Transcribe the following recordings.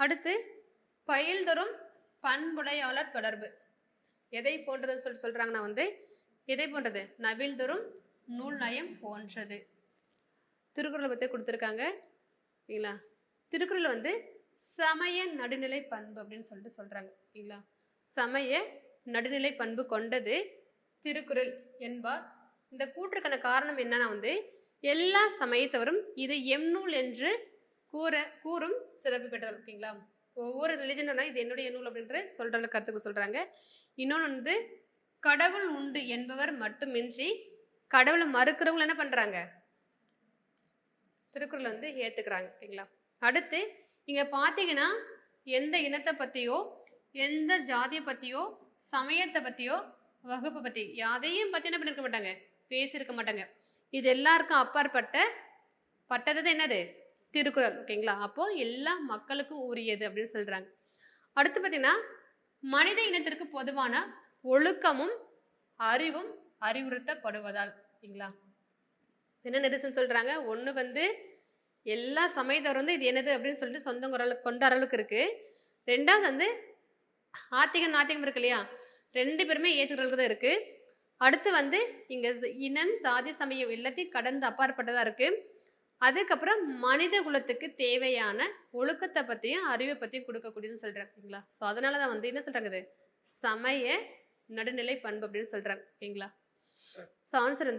அடுத்து பயில்தரும் பண்புடையாளர் தொடர்பு எதை போன்றதுன்னு சொல்றாங்கன்னா எதை போன்றது? நவில்தரும் நூல் நயம் போன்றது. திருக்குறளை பத்தி கொடுத்துருக்காங்க இல்லைங்களா? திருக்குறள் சமய நடுநிலை பண்பு அப்படின்னு சொல்றாங்க இல்லைங்களா? சமய நடுநிலை பண்பு கொண்டது திருக்குறள் என்பார். இந்த கூற்றுக்கான காரணம் என்னன்னா எல்லா சமயத்தவரும் இது எம் நூல் என்று கூறும் சிறப்பு பெற்றது. ஓகேங்களா? ஒவ்வொரு ரிலிஜனா இது என்னுடைய நூல் அப்படின்ற சொல்ற கருத்துக்கு சொல்றாங்க. இன்னொன்னு கடவுள் உண்டு என்பவர் மட்டுமின்றி கடவுளை மறுக்கிறவங்க என்ன பண்றாங்க? திருக்குறள் ஏத்துக்கிறாங்க. ஓகேங்களா? அடுத்து இங்க பாத்தீங்கன்னா எந்த இனத்தை பத்தியோ எந்த ஜாதியை பத்தியோ சமயத்தை பத்தியோ வகுப்பு பத்தி யாதையும் பத்தி என்ன பண்ணிருக்க மாட்டாங்க, பேசியிருக்க மாட்டாங்க. இது எல்லாருக்கும் பட்டது என்னது? திருக்குறள். ஓகேங்களா? அப்போ எல்லா மக்களுக்கும் உரியது அப்படின்னு சொல்றாங்க. அடுத்து பாத்தீங்கன்னா மனித இனத்திற்கு பொதுவான ஒழுக்கமும் அறிவும் அறிவுறுத்தப்படுவதால். ஓகேங்களா? என்ன நெரிசல் சொல்றாங்க? ஒண்ணு எல்லா சமயத்தவர் இது என்னது அப்படின்னு சொல்லிட்டு சொந்தம் கொண்ட அளவுக்கு இருக்கு. ரெண்டாவது ஆத்திகம் நாத்திகம் இருக்கு இல்லையா? 2 பேருமே ஏத்துக்கிறதுக்கு தான் இருக்கு. அடுத்து இங்க இனம் சாதி சமயம் எல்லாத்தையும் கடந்து அப்பாற்பட்டதா இருக்கு. அதுக்கப்புறம் மனித குலத்துக்கு தேவையான ஒழுக்கத்தை பத்தியும் அறிவை பத்தியும் கொடுக்கக்கூடியதுன்னு சொல்றாங்க. ஓகேங்களா? ஸோ அதனாலதான் என்ன சொல்றாங்க? இது சமய நடுநிலை பண்பு அப்படின்னு சொல்றாங்க. ஓகேங்களா? ஸோ ஆன்சர்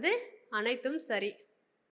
அனைத்தும் சரி.